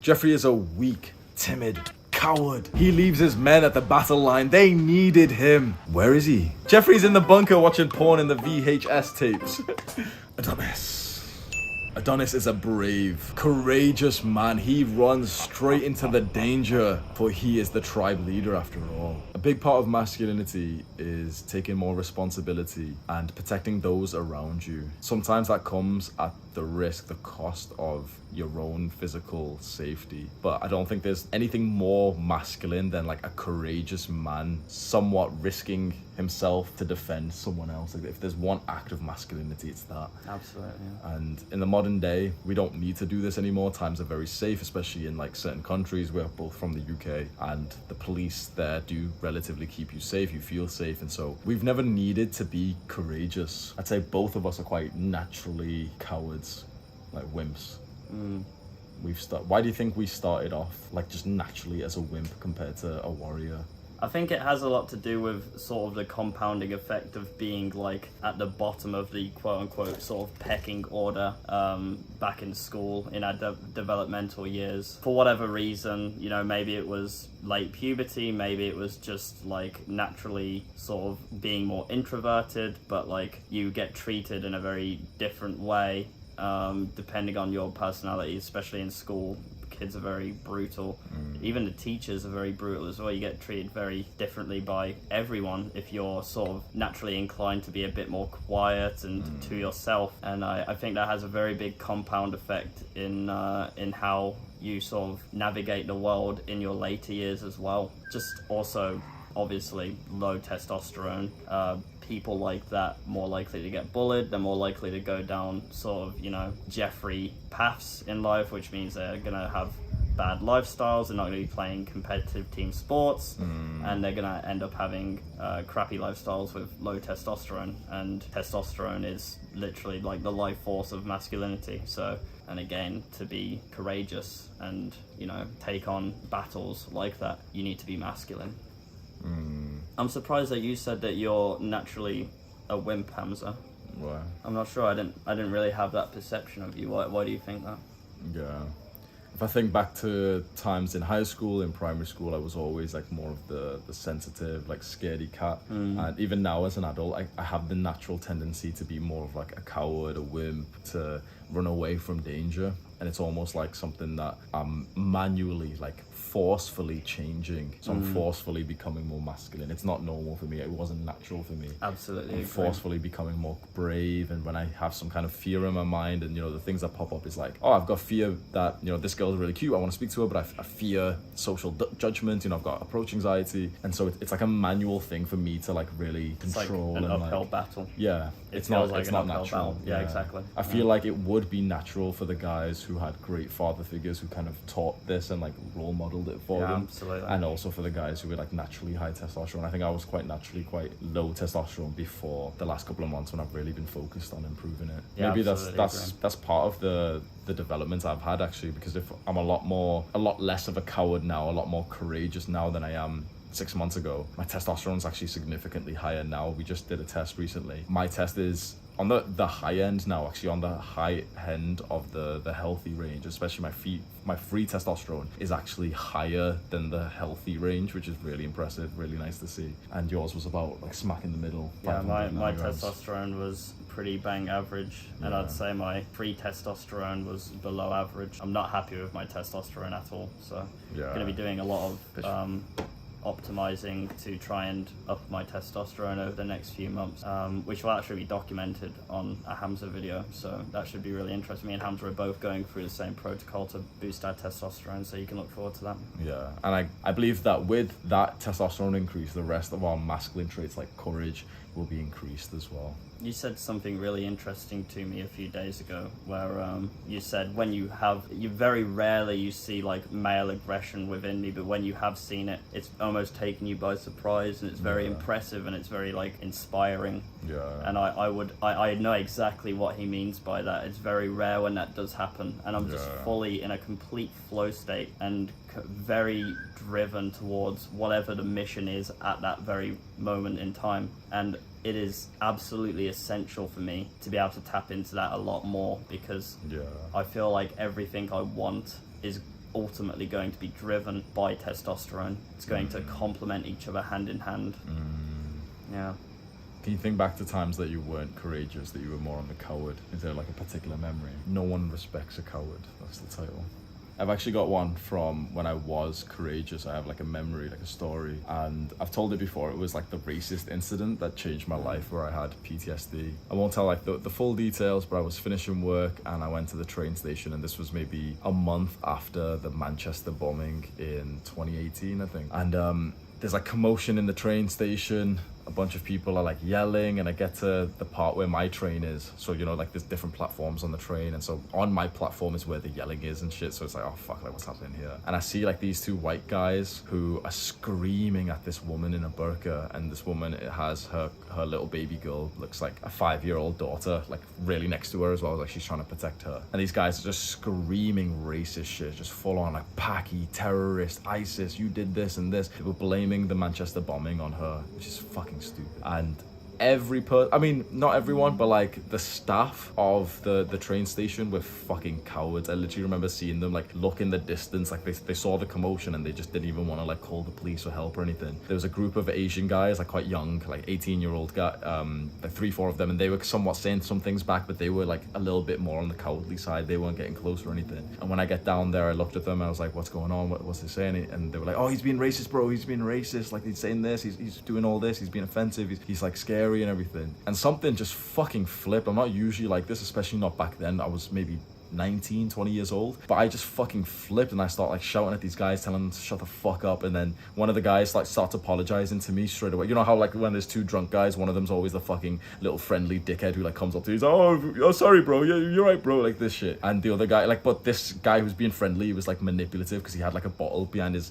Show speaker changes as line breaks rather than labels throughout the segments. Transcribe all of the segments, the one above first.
Jeffrey is a weak, timid coward. He leaves his men at the battle line. They needed him. Where is he? Jeffrey's in the bunker watching porn in the VHS tapes. Adonis is a brave, courageous man. He runs straight into the danger, but he is the tribe leader after all. A big part of masculinity is taking more responsibility and protecting those around you. Sometimes that comes at the cost of your own physical safety. But I don't think there's anything more masculine than like a courageous man somewhat risking himself to defend someone else. Like if there's one act of masculinity, it's that.
Absolutely. Yeah.
And in the modern day, we don't need to do this anymore. Times are very safe, especially in like certain countries. We're both from the UK, and the police there do relatively keep you safe. You feel safe, and so we've never needed to be courageous. I'd say both of us are quite naturally cowards, like wimps. Why do you think we started off like just naturally as a wimp compared to a warrior?
I think it has a lot to do with sort of the compounding effect of being like at the bottom of the quote unquote sort of pecking order back in school in our developmental years. For whatever reason, you know, maybe it was late puberty, maybe it was just like naturally sort of being more introverted, but like you get treated in a very different way depending on your personality, especially in school. Kids are very brutal. Even the teachers are very brutal as well. You get treated very differently by everyone if you're sort of naturally inclined to be a bit more quiet and to yourself. And I think that has a very big compound effect in how you sort of navigate the world in your later years as well. Just also, obviously, low testosterone. People like that more likely to get bullied. They're more likely to go down sort of, you know, Jeffrey paths in life, which means they're gonna have bad lifestyles. They're not gonna be playing competitive team sports, and they're gonna end up having crappy lifestyles with low testosterone. And testosterone is literally like the life force of masculinity. So, and again, to be courageous and, you know, take on battles like that, you need to be masculine. I'm surprised that you said that you're naturally a wimp, Hamza.
Why?
I'm not sure. I didn't really have that perception of you. Why do you think that?
Yeah. If I think back to times in high school, in primary school, I was always like more of the sensitive, like scaredy cat. And even now as an adult, I have the natural tendency to be more of like a coward, a wimp, to run away from danger. And it's almost like something that I'm manually, like forcefully changing. So I'm forcefully becoming more masculine. It's not normal for me. It wasn't natural for me.
Absolutely.
I'm forcefully becoming more brave. And when I have some kind of fear in my mind, and, you know, the things that pop up is like, oh, I've got fear that, you know, this girl's really cute. I want to speak to her, but I fear social judgment. You know, I've got approach anxiety. And so it's like a manual thing for me to like really control.
It's like an uphill
like,
battle.
Yeah.
It's
not
natural.
natural.
Yeah, exactly.
I feel like it would be natural for the guys who had great father figures who kind of taught this and like role modeled it for them.
Absolutely.
And also for the guys who were like naturally high testosterone. I think I was quite naturally quite low testosterone before the last couple of months when I've really been focused on improving it.
Yeah,
Maybe that's part of the development I've had, actually, because if I'm a lot less of a coward now, a lot more courageous now than I am 6 months ago. My testosterone's actually significantly higher now. We just did a test recently. My test is on the high end now, actually on the high end of the healthy range, especially my free testosterone is actually higher than the healthy range, which is really impressive, really nice to see. And yours was about like smack in the middle.
Yeah, my testosterone was pretty bang average, and I'd say my free testosterone was below average. I'm not happy with my testosterone at all, so I'm going to be doing a lot of optimizing to try and up my testosterone over the next few months, which will actually be documented on a Hamza video, so that should be really interesting. Me and Hamza are both going through the same protocol to boost our testosterone, so you can look forward to that.
Yeah, and I believe that with that testosterone increase, the rest of our masculine traits like courage will be increased as well.
You said something really interesting to me a few days ago, where you said you very rarely you see like male aggression within me, but when you have seen it, it's almost taken you by surprise, and it's very impressive, and it's very like inspiring.
Yeah.
And I know exactly what he means by that. It's very rare when that does happen, and I'm just fully in a complete flow state and very driven towards whatever the mission is at that very moment in time. And it is absolutely essential for me to be able to tap into that a lot more, because I feel like everything I want is ultimately going to be driven by testosterone. It's going to complement each other hand in hand. Yeah.
Can you think back to times that you weren't courageous, that you were more on the coward? Is there like a particular memory? No one respects a coward. That's the title. I've actually got one from when I was courageous. I have like a memory, like a story, and I've told it before. It was like the racist incident that changed my life, where I had PTSD. I won't tell like the full details, but I was finishing work and I went to the train station, and this was maybe a month after the Manchester bombing in 2018, I think. And there's like commotion in the train station. A bunch of people are like yelling, and I get to the part where my train is. So, you know, like there's different platforms on the train, and so on my platform is where the yelling is and shit. So it's like, oh fuck, like what's happening here? And I see like these two white guys who are screaming at this woman in a burqa, and this woman, it has her little baby girl, looks like a 5-year-old daughter, like really next to her as well, like she's trying to protect her. And these guys are just screaming racist shit, just full on like Paki, terrorist, ISIS, you did this and this. They were blaming the Manchester bombing on her, which is fucking stupid. And every person, I mean, not everyone, but like the staff of the train station were fucking cowards. I literally remember seeing them like look in the distance, like they saw the commotion and they just didn't even want to like call the police or help or anything. There was a group of Asian guys, like quite young, like 18-year-old guy, like 3-4 of them, and they were somewhat saying some things back, but they were like a little bit more on the cowardly side. They weren't getting close or anything. And when I get down there, I looked at them and I was like, what's going on? What's he saying? And they were like, oh, he's being racist, bro. He's being racist. Like he's saying this, he's doing all this, he's being offensive, he's like scary and everything. And something just fucking flipped. I'm not usually like this, especially not back then. I was maybe 19, 20 years old, but I just fucking flipped and I start like shouting at these guys, telling them to shut the fuck up. And then one of the guys like starts apologizing to me straight away. You know how like when there's two drunk guys, one of them's always the fucking little friendly dickhead who like comes up to you, he's like, oh sorry bro, yeah, you're right bro, like this shit. And the other guy, like, but this guy who's being friendly, he was like manipulative because he had like a bottle behind his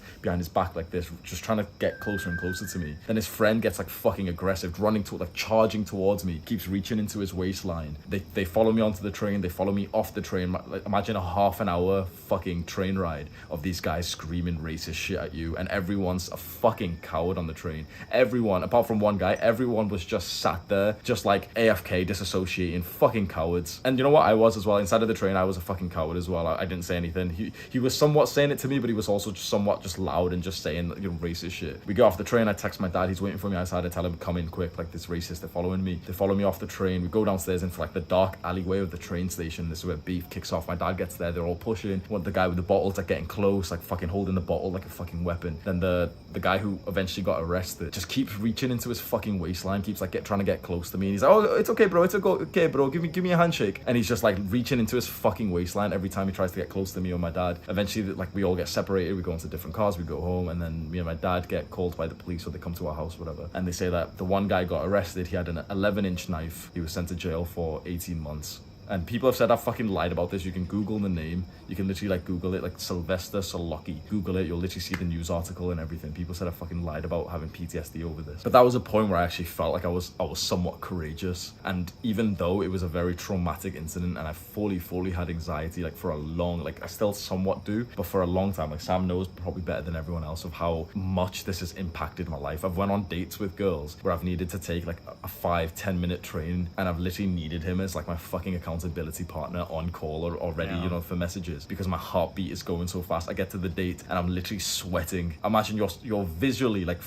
back like this, just trying to get closer and closer to me. Then his friend gets like fucking aggressive, running to like charging towards me, keeps reaching into his waistline. They follow me onto the train, they follow me off the train. Like, imagine a half an hour fucking train ride of these guys screaming racist shit at you, and everyone's a fucking coward on the train. Everyone, apart from one guy, everyone was just sat there, just like AFK, disassociating, fucking cowards. And you know what I was as well? Inside of the train, I was a fucking coward as well. I didn't say anything. He was somewhat saying it to me, but he was also just somewhat just loud and just saying, you know, racist shit. We get off the train, I text my dad, he's waiting for me outside. I tell him, come in quick, like this racist, they're following me. They follow me off the train. We go downstairs into like the dark alleyway of the train station. This is where beef kicks off. My dad gets there, they're all pushing. The guy with the bottle's like getting close, like fucking holding the bottle like a fucking weapon. Then the guy who eventually got arrested just keeps reaching into his fucking waistline, keeps like trying to get close to me, and he's like, oh, it's okay bro, it's okay bro, give me a handshake. And he's just like reaching into his fucking waistline every time he tries to get close to me or my dad. Eventually, like, we all get separated, we go into different cars, we go home, and then me and my dad get called by the police, or they come to our house, whatever, and they say that the one guy got arrested. He had an 11-inch knife. He was sent to jail for 18 months. And people have said I've fucking lied about this. You can Google the name. You can literally like Google it, like Sylvester Solocki. Google it, you'll literally see the news article and everything. People said I fucking lied about having PTSD over this. But that was a point where I actually felt like I was somewhat courageous. And even though it was a very traumatic incident and I fully had anxiety, like for a long, like I still somewhat do, but for a long time, like Sam knows probably better than everyone else of how much this has impacted my life. I've went on dates with girls where I've needed to take like a 5-10 minute train, and I've literally needed him as like my fucking accountability partner on call or already, you know, for messages, because my heartbeat is going so fast. I get to the date and I'm literally sweating. Imagine you're visually like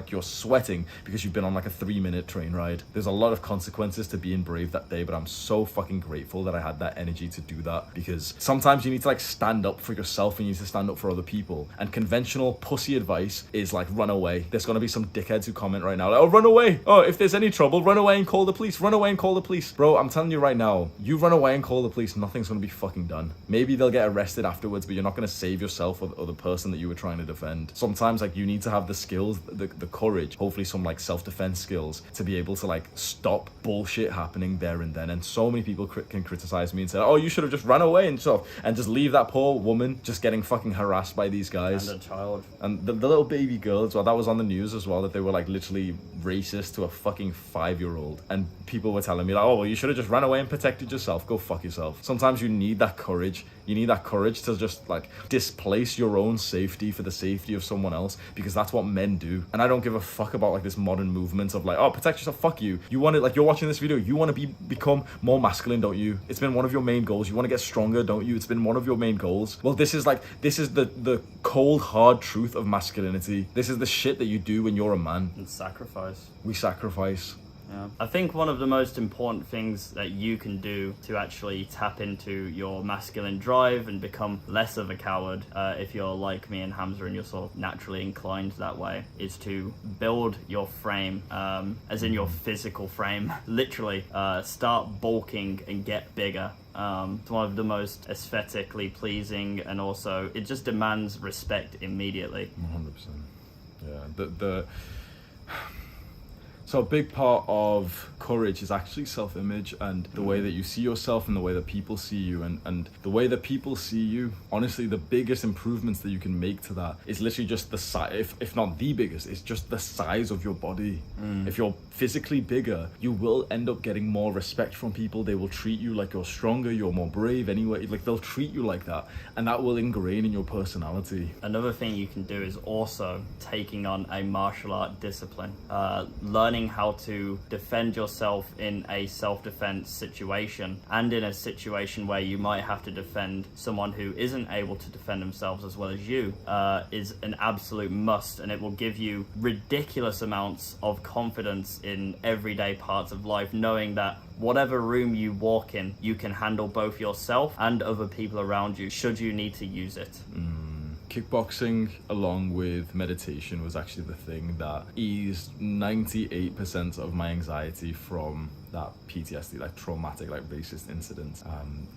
you're sweating because you've been on like a 3-minute train ride. There's a lot of consequences to being brave that day, but I'm so fucking grateful that I had that energy to do that, because sometimes you need to like stand up for yourself and you need to stand up for other people. And conventional pussy advice is like, run away. There's gonna be some dickheads who comment right now like, oh, run away. Oh, if there's any trouble, run away and call the police. Run away and call the police. Bro, I'm telling you right now, you run away and call the police, nothing's gonna be fucking done. Maybe they'll get arrested afterwards, but you're not gonna save yourself or the person that you were trying to defend. Sometimes like you need to have the skills, the courage, hopefully some like self-defense skills, to be able to like stop bullshit happening there and then. And so many people can criticize me and say, oh, you should have just run away and stuff, and just leave that poor woman just getting fucking harassed by these guys.
And a child. And
the little baby girl as well, that was on the news as well, that they were like literally racist to a fucking 5-year-old. And people were telling me like, oh, well, you should have just run away and protected yourself. yourself, go fuck yourself. Sometimes you need that courage. You need that courage to just like displace your own safety for the safety of someone else, because that's what men do. And I don't give a fuck about like this modern movement of like, oh, protect yourself, fuck you. You want it, like, you're watching this video, you want to become more masculine, don't you? It's been one of your main goals. You want to get stronger, don't you? It's been one of your main goals. Well, this is the cold hard truth of masculinity. This is the shit that you do when you're a man.
And sacrifice.
We sacrifice.
Yeah. I think one of the most important things that you can do to actually tap into your masculine drive and become less of a coward, if you're like me and Hamza and you're sort of naturally inclined that way, is to build your frame, as in your physical frame. Literally, start bulking and get bigger. It's one of the most aesthetically pleasing, and also it just demands respect immediately.
100%. Yeah. So a big part of courage is actually self-image, and the way that you see yourself and the way that people see you, and the way that people see you. Honestly, the biggest improvements that you can make to that is literally just the size, if not the biggest, it's just the size of your body. If you're physically bigger, you will end up getting more respect from people. They will treat you like you're stronger, you're more brave anyway. Like, they'll treat you like that, and that will ingrain in your personality.
Another thing you can do is also taking on a martial art discipline, learning how to defend yourself in a self-defense situation, and in a situation where you might have to defend someone who isn't able to defend themselves as well as you, is an absolute must, and it will give you ridiculous amounts of confidence in everyday parts of life, knowing that whatever room you walk in, you can handle both yourself and other people around you should you need to use it.
Kickboxing, along with meditation, was actually the thing that eased 98% of my anxiety from that PTSD, like traumatic, like racist incidents.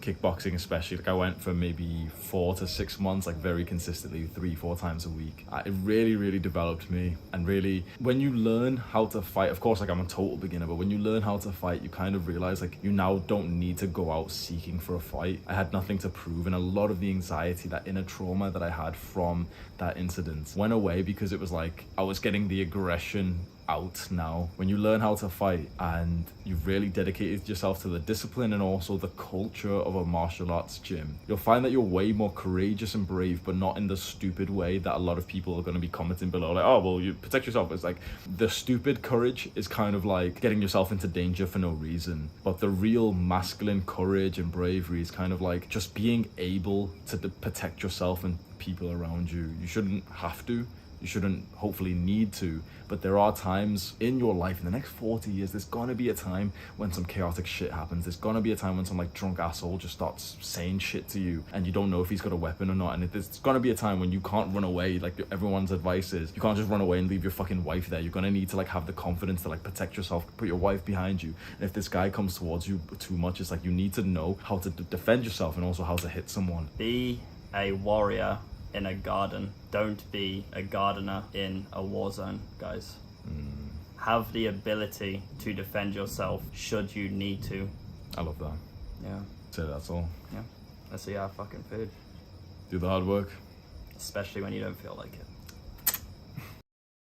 Kickboxing especially, like I went for maybe 4 to 6 months, like very consistently, 3-4 times a week. It really developed me. And really, when you learn how to fight, of course, like I'm a total beginner, but when you learn how to fight, you kind of realize like you now don't need to go out seeking for a fight. I had nothing to prove, and a lot of the anxiety, that inner trauma that I had from that incident went away, because it was like I was getting the aggression out now. When you learn how to fight and you've really dedicated yourself to the discipline and also the culture of a martial arts gym, you'll find that you're way more courageous and brave, but not in the stupid way that a lot of people are going to be commenting below, like, oh, well, you protect yourself. It's like the stupid courage is kind of like getting yourself into danger for no reason, but the real masculine courage and bravery is kind of like just being able to protect yourself and people around you. You shouldn't have to, you shouldn't hopefully need to, but there are times in your life, in the next 40 years, there's gonna be a time when some chaotic shit happens. There's gonna be a time when some like drunk asshole just starts saying shit to you and you don't know if he's got a weapon or not, and there's gonna be a time when you can't run away. Like everyone's advice is, you can't just run away and leave your fucking wife there. You're gonna need to like have the confidence to like protect yourself, put your wife behind you, and if this guy comes towards you too much, it's like you need to know how to defend yourself and also how to hit someone.
Be a warrior in a garden. Don't be a gardener in a war zone, guys. Have the ability to defend yourself should you need to.
I love that.
Yeah.
So that's all.
Yeah. Let's eat our fucking food.
Do the hard work.
Especially when you don't feel like it.